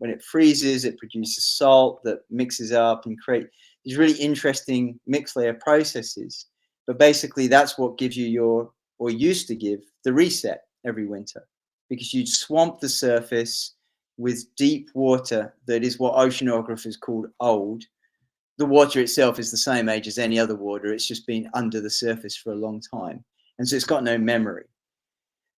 it freezes, it produces salt that mixes up and create these really interesting mixed layer processes. But basically, that's what gives you or used to give, the reset every winter, because you'd swamp the surface with deep water that is what oceanographers called old. The water itself is the same age as any other water. It's just been under the surface for a long time. And so it's got no memory.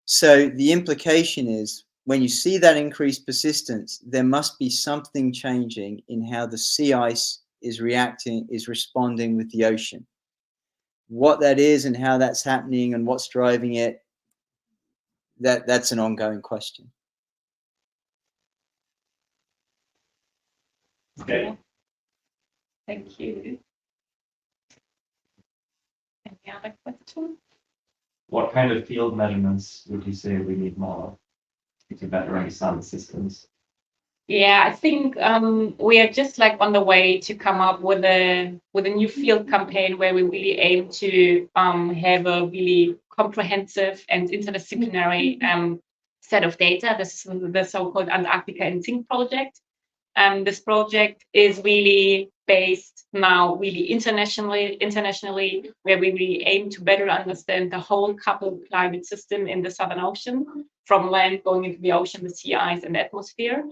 So the implication is when you see that increased persistence, there must be something changing in how the sea ice is reacting, is responding with the ocean. What that is and how that's happening and what's driving it, that's an ongoing question. Okay. Thank you. Any other questions? What kind of field measurements would you say we need more to better understand the systems? Yeah, I think we are just like on the way to come up with a new field campaign where we really aim to have a really comprehensive and interdisciplinary set of data. This is the so-called Antarctica in Sync project. This project is really based now really internationally, where we really aim to better understand the whole coupled climate system in the Southern Ocean, from land going into the ocean, the sea ice and the atmosphere.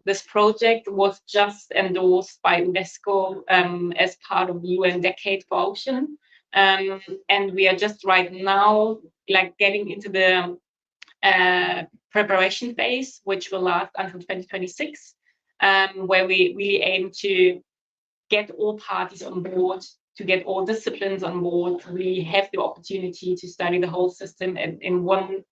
This project was just endorsed by UNESCO as part of the UN Decade for Ocean. And we are just right now like getting into the preparation phase, which will last until 2026. Where we really aim to get all parties on board, to get all disciplines on board, to really have the opportunity to study the whole system in one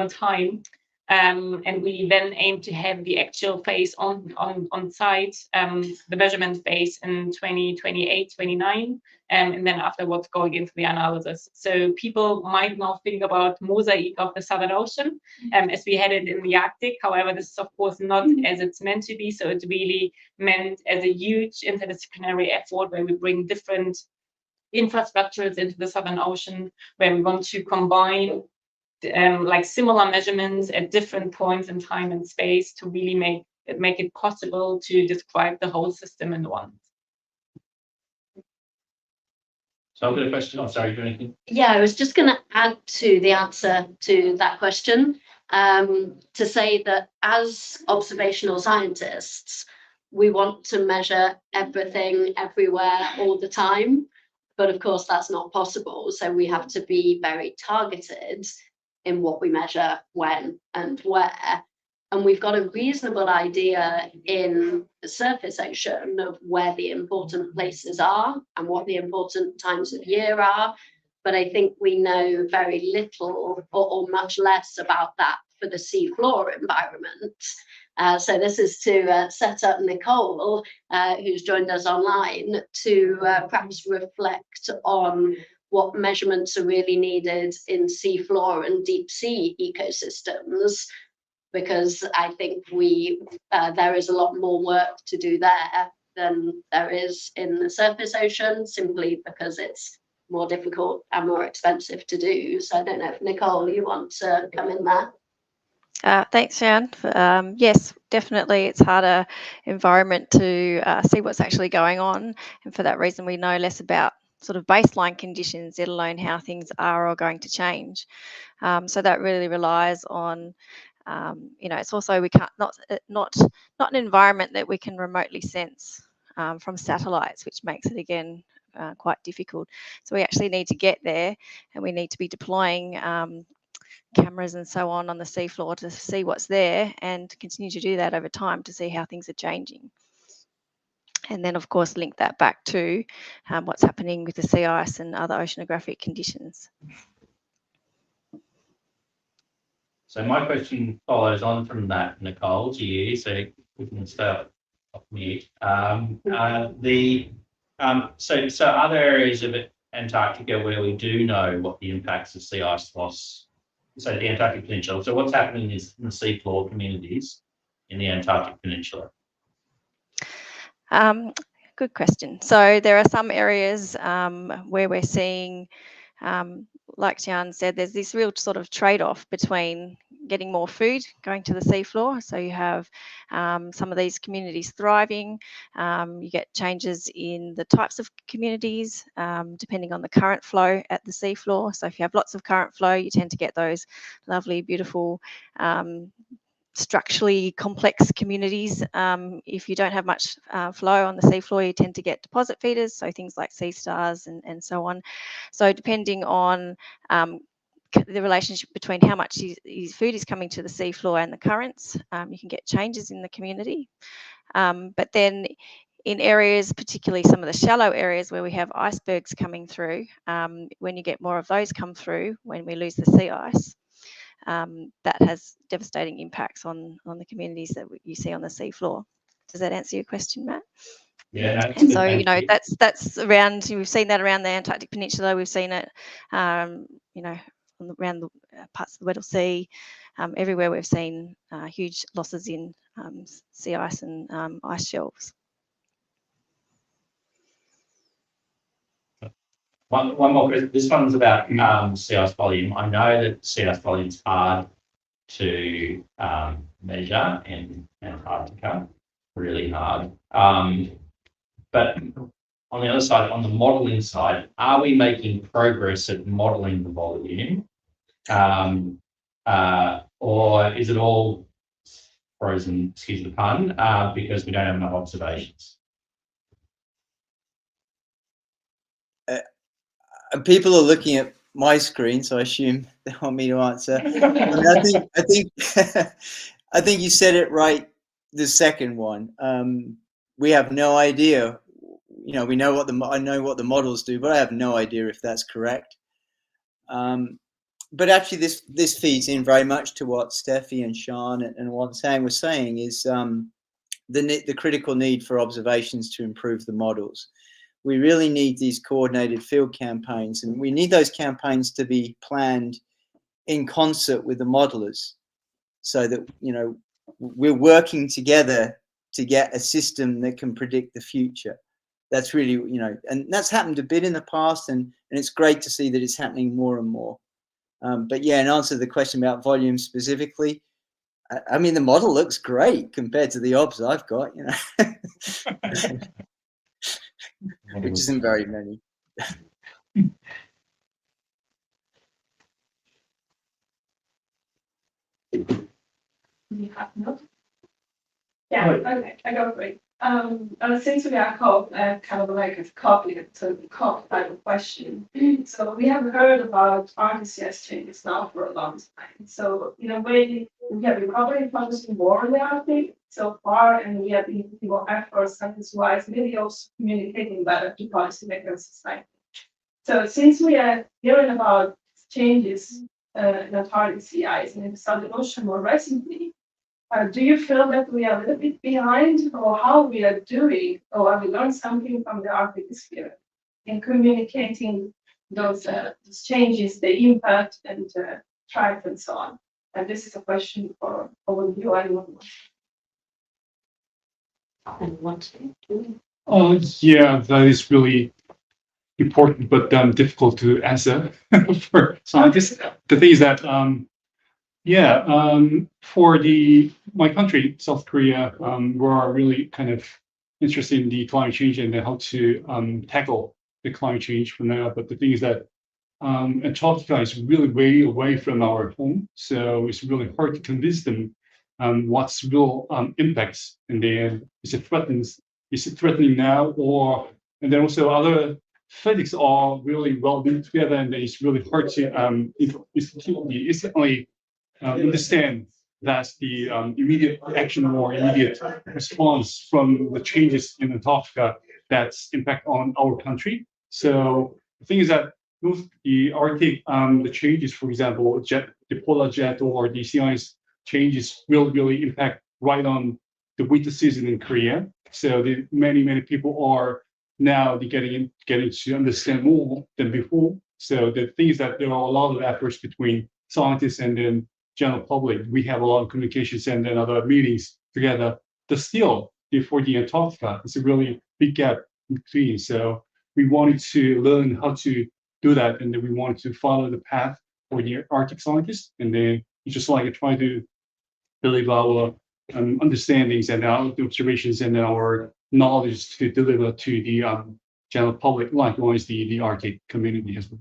time. And we then aim to have the actual phase on site, the measurement phase in 2028, 29, and then afterwards going into the analysis. So people might now think about mosaic of the Southern Ocean as we had it in the Arctic. However, this is of course not as it's meant to be. So it's really meant as a huge interdisciplinary effort where we bring different infrastructures into the Southern Ocean, where we want to combine like similar measurements at different points in time and space to really make it possible to describe the whole system in one. So I've got a question. Oh, sorry, do anything? Yeah, I was just going to add to the answer to that question to say that as observational scientists, we want to measure everything, everywhere, all the time. But of course, that's not possible. So we have to be very targeted in what we measure, when and where. And we've got a reasonable idea in the surface ocean of where the important places are and what the important times of year are. But I think we know very little or much less about that for the seafloor environment. So this is to set up Nicole, who's joined us online, to perhaps reflect on what measurements are really needed in seafloor and deep sea ecosystems, because I think there is a lot more work to do there than there is in the surface ocean, simply because it's more difficult and more expensive to do. So I don't know if Nicole, you want to come in there? Thanks, Jan. Yes, definitely it's harder environment to see what's actually going on. And for that reason, we know less about sort of baseline conditions, let alone how things are or going to change. So that really relies on, it's also we can't not an environment that we can remotely sense from satellites, which makes it again quite difficult. So we actually need to get there, and we need to be deploying cameras and so on the seafloor to see what's there, and continue to do that over time to see how things are changing. And then, of course, link that back to what's happening with the sea ice and other oceanographic conditions. So my question follows on from that, Nicole, to you. So we can start off mute. So are there areas of Antarctica where we do know what the impacts of sea ice loss? So the Antarctic Peninsula. So what's happening is in the seafloor communities in the Antarctic Peninsula. Good question. So there are some areas where we're seeing, like Jan said, there's this real sort of trade-off between getting more food going to the seafloor. So you have some of these communities thriving. You get changes in the types of communities depending on the current flow at the seafloor. So if you have lots of current flow, you tend to get those lovely, beautiful, structurally complex communities. If you don't have much flow on the seafloor, you tend to get deposit feeders, so things like sea stars and so on. So depending on the relationship between how much food is coming to the seafloor and the currents, you can get changes in the community. But then in areas, particularly some of the shallow areas where we have icebergs coming through, when you get more of those come through, when we lose the sea ice, that has devastating impacts on the communities that you see on the seafloor. Does that answer your question, Matt? Yeah. And so, you know, that's around, we've seen that around the Antarctic Peninsula. We've seen it, you know, around the parts of the Weddell Sea. Everywhere we've seen huge losses in sea ice and ice shelves. One more question. This one's about sea ice volume. I know that sea ice volume is hard to measure in Antarctica, really hard. But on the other side, on the modelling side, are we making progress at modelling the volume? Or is it all frozen, excuse the pun, because we don't have enough observations? People are looking at my screen, so I assume they want me to answer. I think you said it right. The second one, we have no idea. You know, I know what the models do, but I have no idea if that's correct. But actually, this feeds in very much to what Steffi and Sean and what Sang was saying is the critical need for observations to improve the models. We really need these coordinated field campaigns, and we need those campaigns to be planned in concert with the modelers, so that, you know, we're working together to get a system that can predict the future. That's really, you know, and that's happened a bit in the past, and it's great to see that it's happening more and more. But yeah, in answer to the question about volume specifically, I mean, the model looks great compared to the obs I've got, you know. Which isn't very many. Yeah, okay, I got it. Since we are kind of like a copy type of question, so we have heard about RTCS changes now for a long time. So in a way, we have been probably focusing more on the Arctic so far, and we have been putting more efforts science-wise, maybe also communicating better to policymakers society. So since we are hearing about changes in Antarctic sea ice and in the Southern Ocean more recently, do you feel that we are a little bit behind, or how we are doing, or have we learned something from the Arctic sphere in communicating those changes, the impact, and threat, and so on? And this is a question for all of you. Yeah, that is really important, but difficult to answer for scientists. The thing is that, for my country, South Korea, we're really kind of interested in the climate change and how to tackle the climate change from now. But the thing is that Antarctica is really way away from our home, so it's really hard to convince them what's real impacts, and then is it threatening now, and then also other physics are really well linked together, and then it's really hard to instantly understand that the immediate action or immediate response from the changes in Antarctica that's impact on our country. So the thing is that both the Arctic, the changes, for example, the polar jet or the sea ice changes will really impact right on the winter season in Korea. So many people are now getting to understand more than before. So the thing is that there are a lot of efforts between scientists and then general public. We have a lot of communications and then other meetings together. But still, for the Antarctica. It's a really big gap between. So we wanted to learn how to do that, and then we wanted to follow the path for the Arctic scientists, and then just like try to deliver our understandings and our observations and our knowledge to deliver to the general public, likewise the Arctic community as well.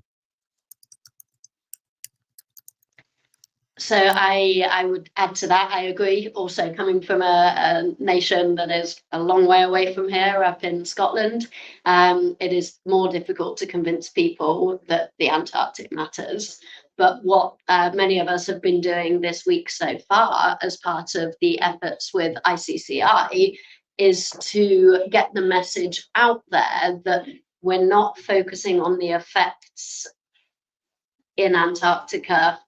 So I would add to that. I agree. Also, coming from a nation that is a long way away from here, up in Scotland, it is more difficult to convince people that the Antarctic matters. But what many of us have been doing this week so far as part of the efforts with ICCI is to get the message out there that we're not focusing on the effects in Antarctica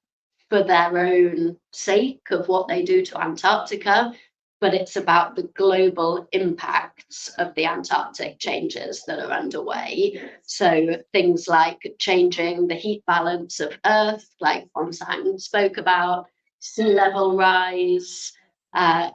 for their own sake of what they do to Antarctica, but it's about the global impacts of the Antarctic changes that are underway. So things like changing the heat balance of Earth, like Fonsang spoke about, sea level rise,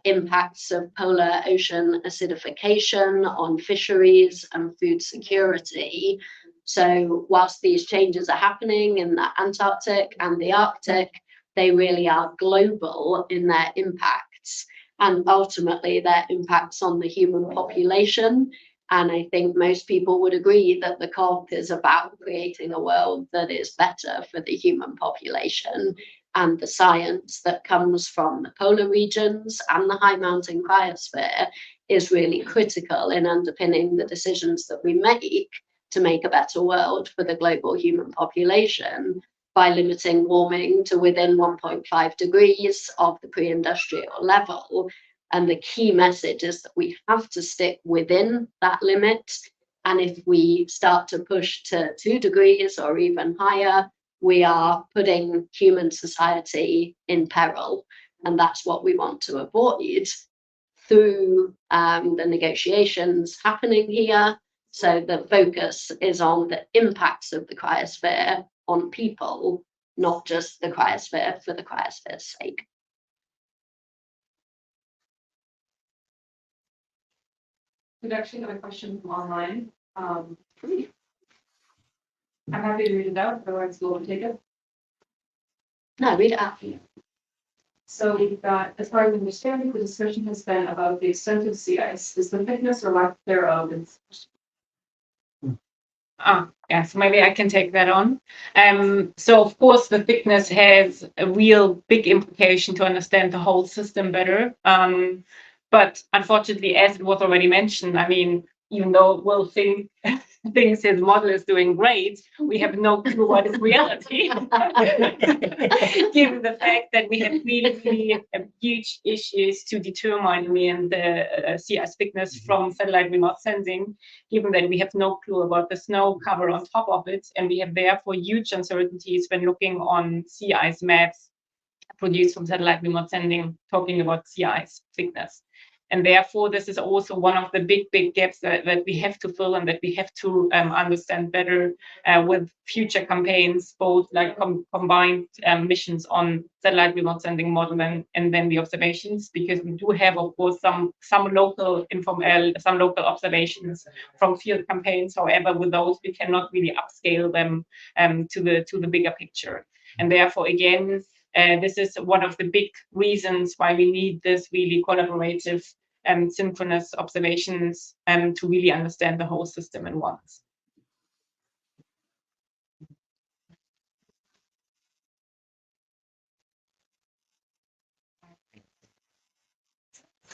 impacts of polar ocean acidification on fisheries and food security. So whilst these changes are happening in the Antarctic and the Arctic, they really are global in their impacts, and ultimately their impacts on the human population. And I think most people would agree that the COP is about creating a world that is better for the human population. And the science that comes from the polar regions and the high mountain cryosphere is really critical in underpinning the decisions that we make to make a better world for the global human population, by limiting warming to within 1.5 degrees of the pre-industrial level. And the key message is that we have to stick within that limit. And if we start to push to 2 degrees or even higher, we are putting human society in peril. And that's what we want to avoid through the negotiations happening here. So the focus is on the impacts of the cryosphere on people, not just the cryosphere for the cryosphere's sake. We actually have a question from online. I'm happy to read it out, otherwise we'll take it. No, read it out. So we've got, as far as I understand, the discussion has been about the extent of sea ice. Is the thickness or lack thereof? Yeah, so maybe I can take that on. So of course the thickness has a real big implication to understand the whole system better. But unfortunately, as it was already mentioned, I mean, even though we'll think thinks his model is doing great, we have no clue what is reality. Given the fact that we have really huge issues to determine the sea ice thickness from satellite remote sensing, given that we have no clue about the snow cover on top of it, and we have therefore huge uncertainties when looking on sea ice maps produced from satellite remote sensing, talking about sea ice thickness. And therefore, this is also one of the big gaps that we have to fill and that we have to understand better with future campaigns, both like combined missions on satellite remote sensing model and then the observations, because we do have, of course, some local observations from field campaigns. However, with those, we cannot really upscale them to the bigger picture. And therefore, again, this is one of the big reasons why we need this really collaborative and synchronous observations to really understand the whole system at once.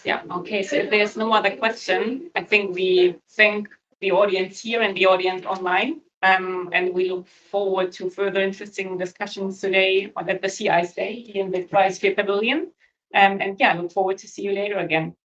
Yeah, okay, so if there's no other question, I think we thank the audience here and the audience online. And we look forward to further interesting discussions today at the Sea Ice Day in the Cryosphere Pavilion. And yeah, I look forward to see you later again.